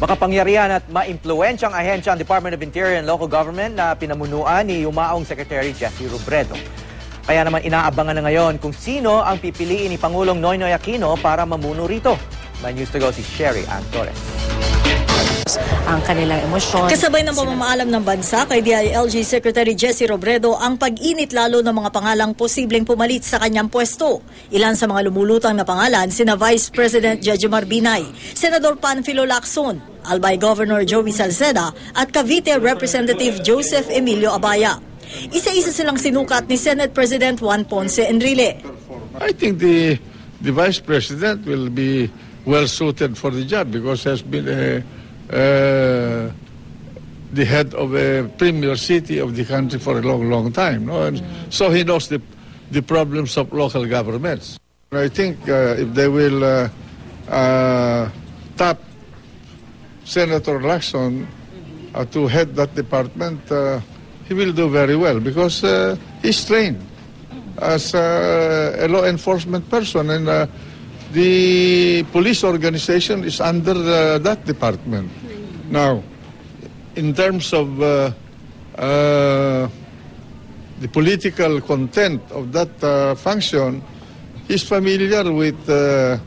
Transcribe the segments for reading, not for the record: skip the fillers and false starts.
Makapangyarihan at maimpluwensyang ahensya ang Department of Interior and Local Government na pinamunuan ni yumaong Secretary Jesse Robredo. Kaya naman inaabangan na ngayon kung sino ang pipiliin ni Pangulong Noynoy Aquino para mamuno rito. May news to go si Sherry Ann Torres. Ang kanilang emosyon. Kasabay ng pamamaalam ng bansa kay DILG Secretary Jesse Robredo ang pag-init lalo ng mga pangalang posibleng pumalit sa kanyang pwesto. Ilan sa mga lumulutang na pangalan sina Vice President Jejomar Binay, Senador Panfilo Lacson, Albay Governor Joey Salceda at Cavite Representative Joseph Emilio Abaya. Isa-isa silang sinukat ni Senate President Juan Ponce Enrile. I think the Vice President will be well suited for the job because he has been the head of a premier city of the country for a long time, no? And so he knows the problems of local governments. I think if they will tap Senator Lacson to head that department, he will do very well because he's trained as a law enforcement person, and the police organization is under that department. Now, in terms of the political content of that function, he's familiar with the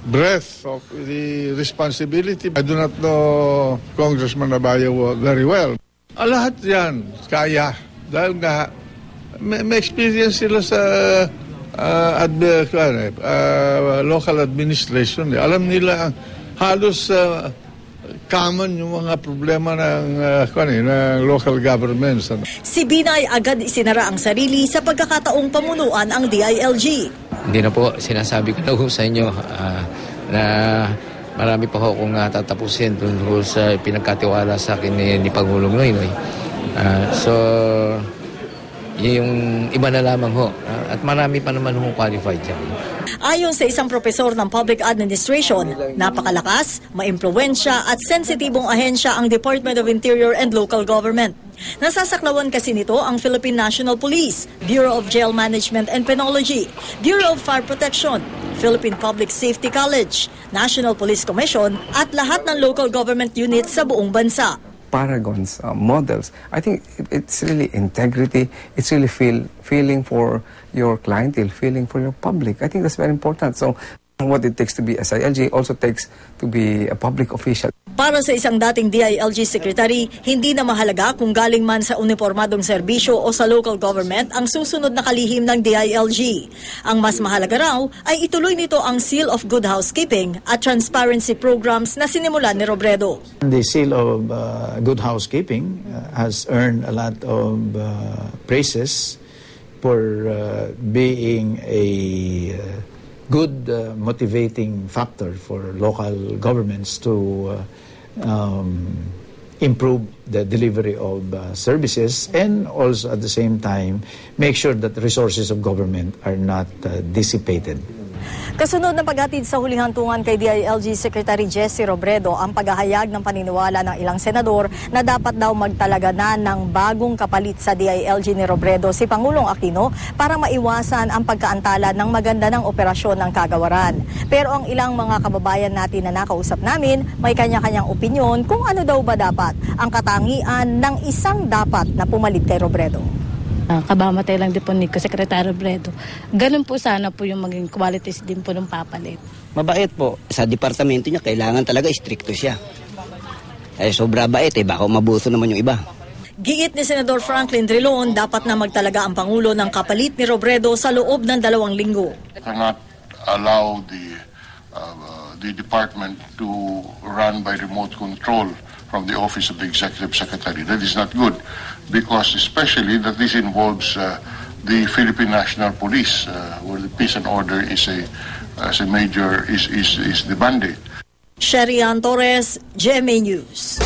breadth of the responsibility. I do not know Congressman Abaya very well. Lahat yan, kaya. Dahil nga, may experience sila sa local administration. Alam nila halos common yung mga problema ng local governments. Si Binay agad isinara ang sarili sa pagkakataong pamunuan ang DILG. Hindi na po, sinasabi ko na po sa inyo na marami pa ho akong tatapusin tungkol sa pinagkatiwala sa akin ni Pangulong Noynoy. So, yung iba na lamang ho. At marami pa naman ho qualified dyan. Ayon sa isang profesor ng Public Administration, napakalakas, maimpluwensya at sensitibong ahensya ang Department of Interior and Local Government. Nasasaklawan kasi nito ang Philippine National Police, Bureau of Jail Management and Penology, Bureau of Fire Protection, Philippine Public Safety College, National Police Commission at lahat ng local government units sa buong bansa. Paragons, models. I think it's really integrity. It's really feeling for your clientele, feeling for your public. I think that's very important. So what it takes to be SILG also takes to be a public official. Para sa isang dating DILG secretary, hindi na mahalaga kung galing man sa uniformadong serbisyo o sa local government ang susunod na kalihim ng DILG. Ang mas mahalaga raw ay ituloy nito ang Seal of Good Housekeeping at transparency programs na sinimulan ni Robredo. The Seal of Good Housekeeping has earned a lot of praises for being a good motivating factor for local governments to improve the delivery of services, and also at the same time make sure that resources of government are not dissipated. Kasunod ng paghatid sa huling hantungan kay DILG Secretary Jesse Robredo ang paghahayag ng paniniwala ng ilang senador na dapat daw magtalaga na ng bagong kapalit sa DILG ni Robredo si Pangulong Aquino para maiwasan ang pagkaantala ng maganda ng operasyon ng kagawaran. Pero ang ilang mga kababayan natin na nakausap namin may kanya-kanyang opinyon kung ano daw ba dapat ang katangian ng isang dapat na pumalit kay Robredo. Kabamatay lang din po ni Secretary Robredo. Ganun po sana po yung maging qualities din po ng papalit. Mabait po. Sa departamento niya, kailangan talaga stricto siya. Sobra bait baka mabuso naman yung iba. Giit ni Senador Franklin Drilon, dapat na magtalaga ang Pangulo ng kapalit ni Robredo sa loob ng 2 linggo. Cannot allow the department to run by remote control from the Office of the Executive Secretary. That is not good, because especially that this involves the Philippine National Police, where the peace and order is the mandate. Sherry Ann Torres, GMA News.